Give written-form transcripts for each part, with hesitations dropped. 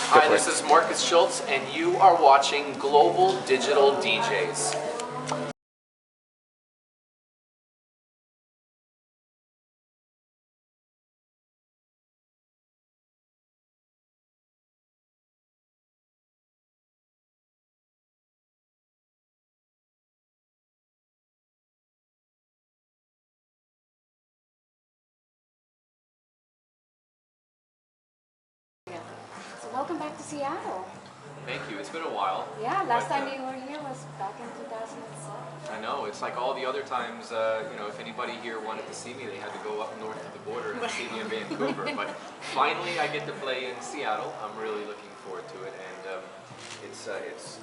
Hi, this is Markus Schulz, and you are watching Global Digital DJs. Yeah. So welcome back to Seattle. Thank you. It's been a while. Yeah, last time you were here was back in 2007. I know. It's like all the other times, if anybody here wanted to see me, they had to go up north of the border and see me in Vancouver. But finally, I get to play in Seattle. I'm really looking forward to it, and it's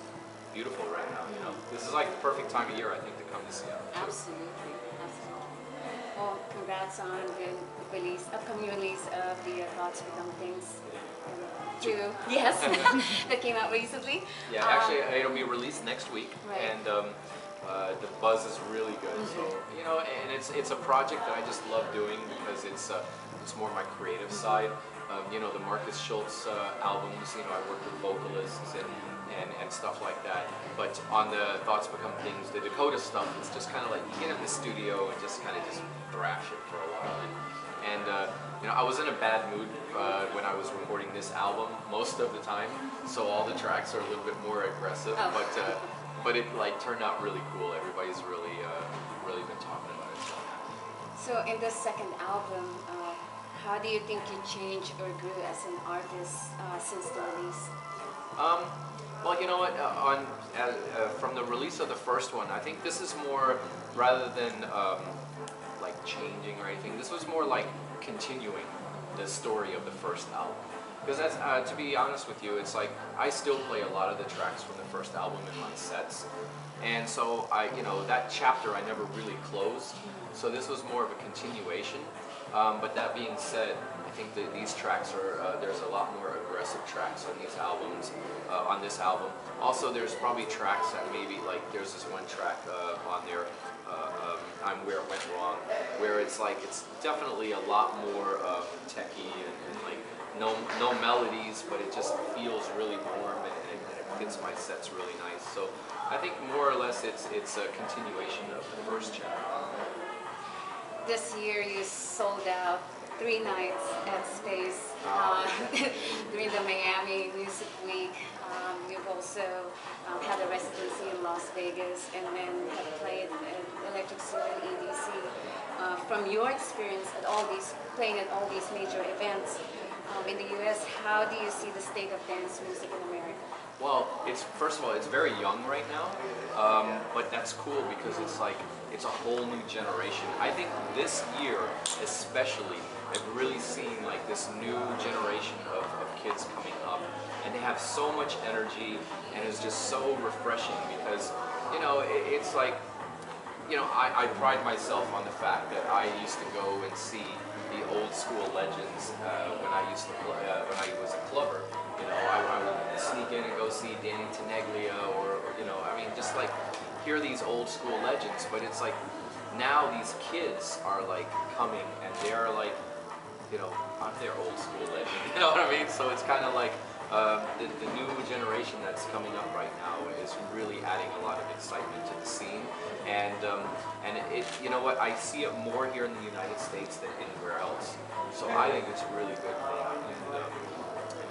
beautiful right now. This is like the perfect time of year, I think, to come to Seattle. Absolutely, absolutely. Well, congrats on the upcoming release of the Thoughts Become Things. Yes, that came out recently. Yeah, actually, it'll be released next week, right. And the buzz is really good. So and it's a project that I just love doing because it's more my creative side. The Markus Schulz albums. I work with vocalists and stuff like that. But on the Thoughts Become Things, the Dakota stuff, it's just kind of like you get in the studio and just kind of just thrash it for a while. And I was in a bad mood when I was recording this album most of the time, so all the tracks are a little bit more aggressive. Oh. But it turned out really cool. Everybody's really been talking about it. So in this second album, how do you think you changed or grew as an artist since the release? Well, you know what? From the release of the first one, I think this is more rather than like changing or anything. This was more like continuing the story of the first album. Because that's, to be honest with you, it's like I still play a lot of the tracks from the first album in my sets, and so that chapter I never really closed. So this was more of a continuation. But that being said, I think that these tracks are there's a lot more aggressive tracks on these albums. On this album, also there's probably tracks that maybe like there's this one track on there. I'm Where It Went Wrong, where it's like it's definitely a lot more techy and like no melodies, but it just feels really warm and it fits my sets really nice. So I think more or less it's a continuation of the first chapter. This year you sold out 3 nights at Space during the Miami Music Week. You've also had a residency in Las Vegas and then have played at Electric Zoo and EDC. From your experience playing at all these major events in the U.S., how do you see the state of dance music in America? Well, first of all, it's very young right now, but that's cool because it's a whole new generation. I think this year, especially, I've really seen like this new generation of kids coming up, and they have so much energy, and it's just so refreshing because, it's like, I pride myself on the fact that I used to go and see the old school legends when I used to play, when I was a clubber. I would sneak in and go see Danny Tenaglia or just like hear these old school legends. But it's like now these kids are like coming and they're like, I'm their old school legend. You know what I mean? So it's kind of like the new generation that's coming up right now is really adding a lot of excitement to the scene. And it, what, I see it more here in the United States than anywhere else. So I think it's a really good thing.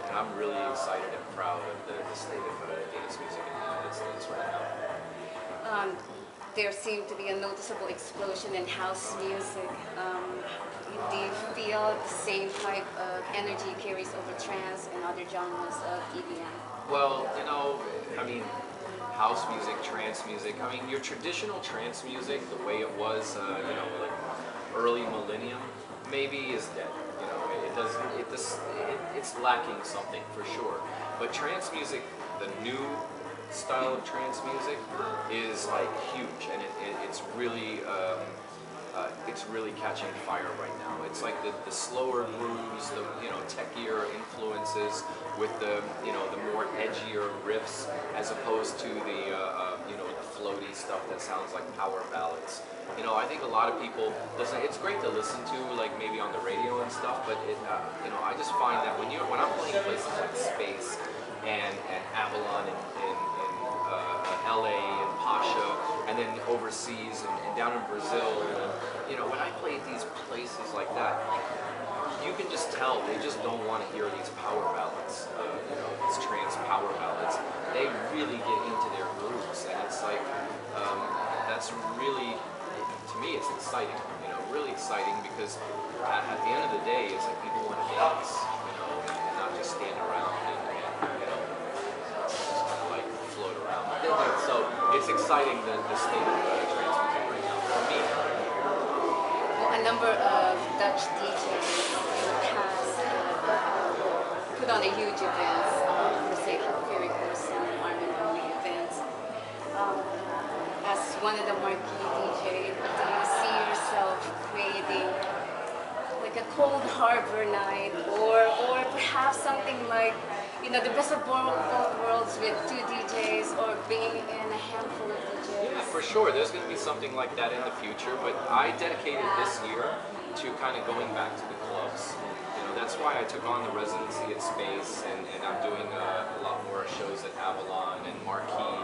And I'm really excited and proud of the state of dance music in the United States right now. There seemed to be a noticeable explosion in house music. Do you feel the same type of energy carries over trance and other genres of EDM? Well, house music, trance music. Your traditional trance music, the way it was, like early millennium, maybe is dead. It's lacking something for sure. But trance music, the new style of trance music, is like huge, and it's really catching fire right now. It's like the slower grooves, the techier influences with the more edgier riffs, as opposed to the floaty stuff that sounds like power ballads. I think a lot of people listen. It's great to listen to, like maybe on the radio and stuff, but I just find that when I'm playing places like Space and Avalon in LA and Pasha, and then overseas and down in Brazil. And, you know, when I play at these places like that, you can just tell they just don't want to hear these power ballads, you know, these trance power ballads. They really get into their grooves, and it's like, that's really, to me, it's exciting, you know, really exciting, because at the end of the day, it's like people want to dance, you know, and not just stand around and you know, just kind of like float around. So it's exciting, the state of trance music right now, for me. A number of Dutch DJs in the past have put on a huge events, for say, Ferry Corson and Armin Only events. As one of the marquee DJs, do you see yourself creating like a Cold Harbor night, or perhaps something like, you know, the best of both worlds with 2 DJs, or being in a handful of DJs? Yeah, for sure. There's going to be something like that in the future, but I dedicated this year to kind of going back to the clubs. You know, that's why I took on the residency at Space, and I'm doing a lot more shows at Avalon and Marquee.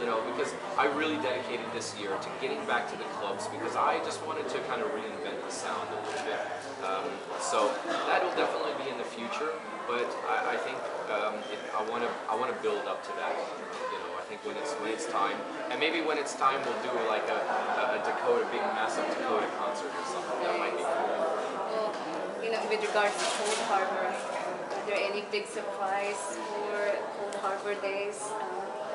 You know, because I really dedicated this year to getting back to the clubs, because I just wanted to kind of reinvent the sound a little bit. So that'll definitely be in the future, but I think I want to build up to that. You know, I think when it's time, and maybe when it's time, we'll do like a Dakota, big massive Dakota concert or something. That might be cool. Well, you know, with regards to Cold Harbor, are there any big surprise for Cold Harbor days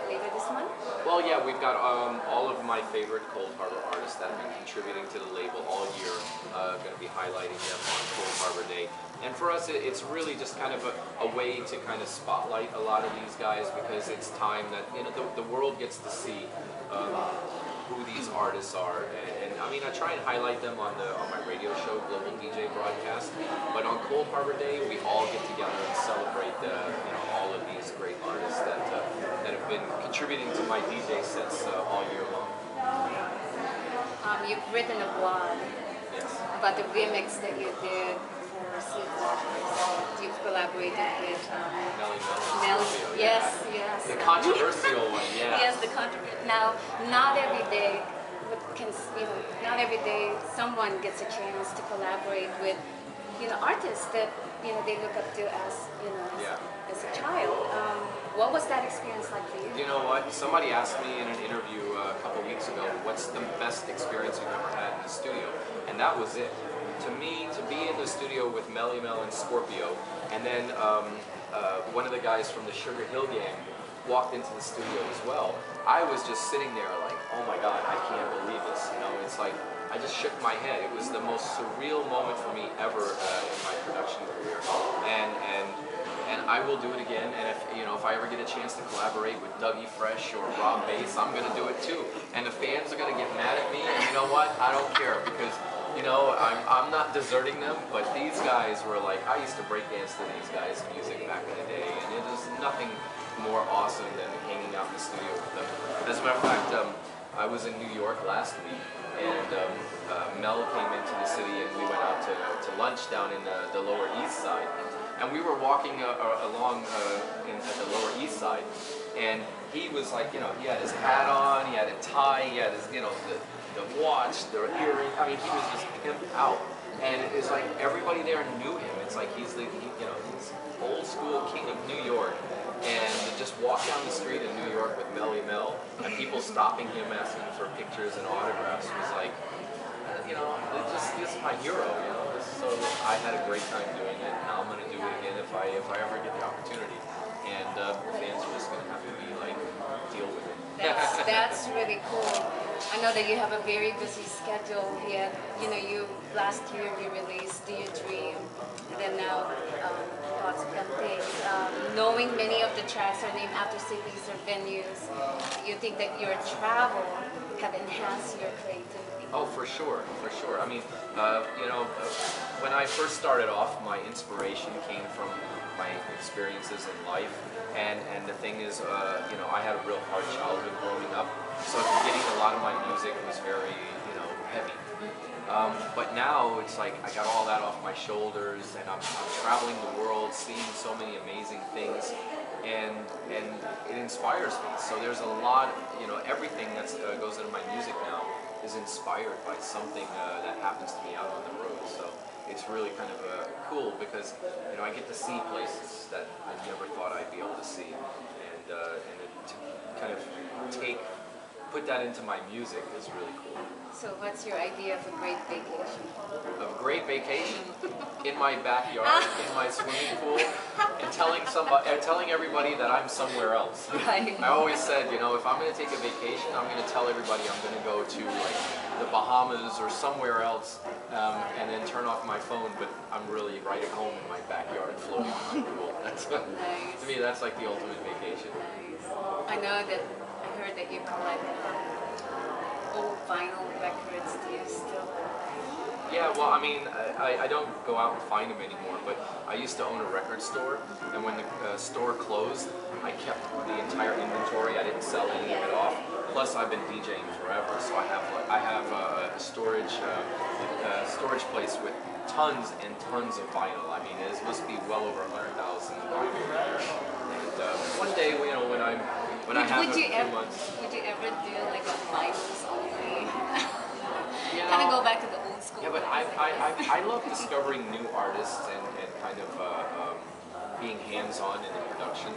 later this month? Well, yeah, we've got all of my favorite Cold Harbor artists that have been contributing to the label all year, going to be highlighting them on Cold Harbor Day. And for us, it's really just kind of a way to kind of spotlight a lot of these guys, because it's time that, you know, the world gets to see who these artists are. And I mean, I try and highlight them on my radio show, Global DJ Broadcast. But on Cold Harbor Day, we all get together and celebrate you know, all of these great artists that have been contributing to my DJ sets all year long. You've written a blog about the remix that you did for Sleepwalkers. You've collaborated with Mel. Yes, yes. The controversial one, yeah. Yes, the controversial. Now, not every day, not every day someone gets a chance to collaborate with, you know, artists that, you know, they look up to as, you know, as a child. What was that experience like for you? You know what? Somebody asked me in an interview a couple weeks ago, what's the best experience you've ever had in the studio? And that was it. To me, to be in the studio with Melly Mel and Scorpio, and then one of the guys from the Sugar Hill Gang walked into the studio as well, I was just sitting there like, oh my God, I can't believe this. You know, it's like, I just shook my head. It was the most surreal moment for me ever in my production career. And I will do it again. And if I ever get a chance to collaborate with Dougie Fresh or Rob Bass, I'm going to do it too. And the fans are going to get mad at me. And you know what? I don't care, because, you know, I'm not deserting them. But these guys were like, I used to breakdance to these guys' music back in the day, and it is nothing more awesome than hanging out in the studio with them. As a matter of fact, I was in New York last week, and Mel came into the city, and we went out to lunch down in the Lower East Side. And we were walking along at the Lower East Side, and he was like, you know, he had his hat on, he had a tie, he had his, you know, the watch, the earring. I mean, he was just pimped out. And it's like everybody there knew him. It's like he's old school king of New York. And to just walk down the street in New York with Melly Mel, and people stopping him asking for pictures and autographs was like, you know, this is my hero, you know. So I had a great time doing it, and I'm going to do it again if I ever get the opportunity. And the fans are just going to have to be like, deal with it. That's really cool. I know that you have a very busy schedule yet. You know, last year you released Do You Dream, and then now Thoughts Become Things. Knowing many of the tracks are named after cities or venues, you think that your travel have enhanced your creativity? Oh, for sure, for sure. I mean, you know, when I first started off, my inspiration came from my experiences in life, and the thing is, you know, I had a real hard childhood growing up, so getting a lot of my music was very, you know, heavy. But now it's like I got all that off my shoulders, and I'm traveling the world, seeing so many amazing things, and inspires me. So there's a lot, everything that goes into my music now is inspired by something that happens to me out on the road. So it's really kind of cool because I get to see places that I never thought I'd be able to see, and to kind of put that into my music is really cool. So what's your idea of a great vacation? A great vacation in my backyard, in my swimming pool, and telling everybody that I'm somewhere else. Right. I always said, if I'm going to take a vacation, I'm going to tell everybody I'm going to go to like the Bahamas or somewhere else, and then turn off my phone, but I'm really right at home in my backyard floating in my pool. Nice. To me, that's like the ultimate vacation. Nice. I know that I heard that you collect old vinyl records. Do you still? Yeah, well, I mean, I don't go out and find them anymore, but I used to own a record store, and when the store closed, I kept the entire inventory. I didn't sell any of it off. Plus, I've been DJing forever, so I have a storage place with tons and tons of vinyl. I mean, it must be well over 100,000 vinyl. And one day, when I have a few months. Would you ever do like a vinyls only? Yeah. Kind of go back to the old school. Yeah, but I love discovering new artists and kind of being hands-on in the production,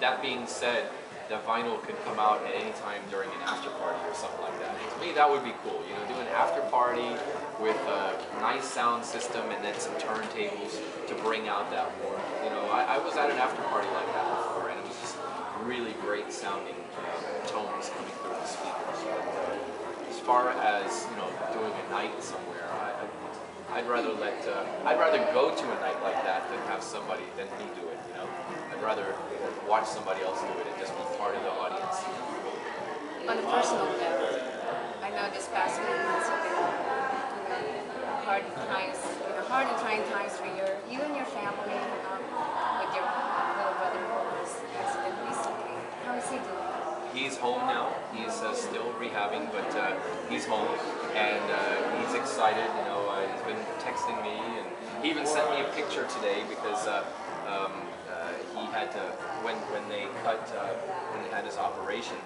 That being said, the vinyl could come out at any time during an after party or something like that. To me, that would be cool, do an after party with a nice sound system and then some turntables to bring out that warmth. I was at an after party like that before, and it was just really great sounding tones coming through the speakers. As far as doing a night somewhere, I'd rather go to a night like that than have somebody than me do it. I'd rather watch somebody else do it and just be part of the audience. On a personal level, I know this past week months have been hard and trying times for you and your family. With your little brother who was accident recently. How is he doing? He's home now. He's still rehabbing, but he's home, and he's excited. He's been texting me, and he even sent me a picture today because he had to when he had his operation.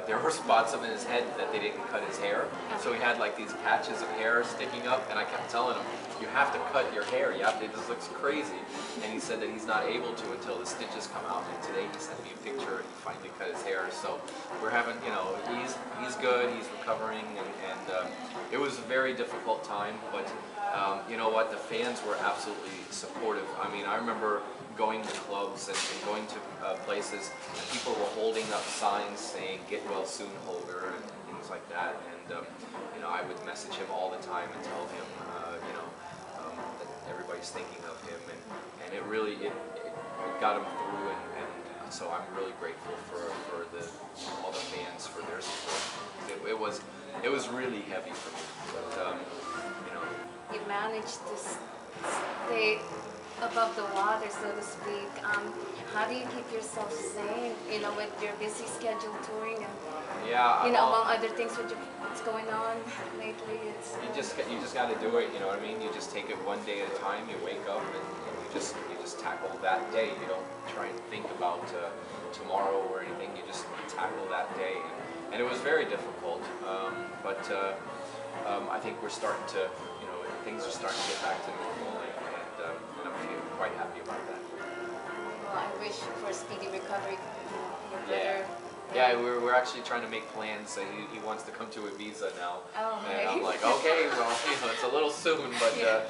There were spots in his head that they didn't cut his hair, so he had like these patches of hair sticking up, and I kept telling him, you have to cut your hair, it just looks crazy. And he said that he's not able to until the stitches come out, and today he sent me a picture and he finally cut his hair, so we're having, he's good, he's recovering, and it was a very difficult time, but you know what, the fans were absolutely supportive. I mean, I remember going to clubs and going to places, and people were holding up signs saying "Get well soon, Holger" and things like that. And I would message him all the time and tell him, that everybody's thinking of him, and it really it got him through. And so I'm really grateful for all the fans for their support. It was really heavy for me, but You managed to stay above the water, so to speak. How do you keep yourself sane, with your busy schedule touring and, among other things with what's going on lately? You just got to do it. You know what I mean? You just take it one day at a time. You wake up and you just tackle that day. You don't try and think about tomorrow or anything. You just tackle that day. And it was very difficult, but I think we're starting to, things are starting to get back to normal, and I'm feeling quite happy about that. Well, I wish for a speedy recovery. Your brother. Yeah, we're actually trying to make plans. So he wants to come to Ibiza now, okay. And I'm like, okay, well, it's a little soon, but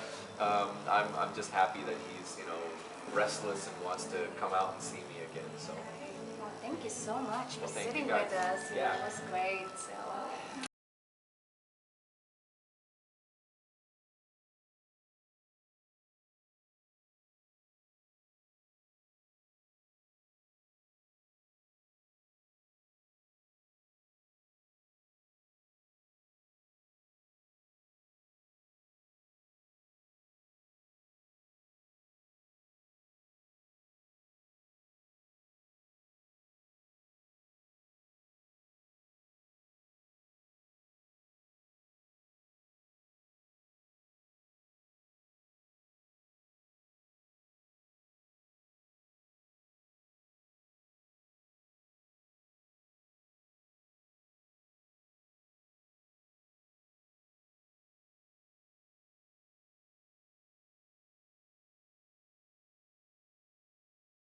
I'm just happy that he's restless and wants to come out and see me again. So. Well, thank you so much for Well, thank sitting you guys. with us. Yeah. It was great. So.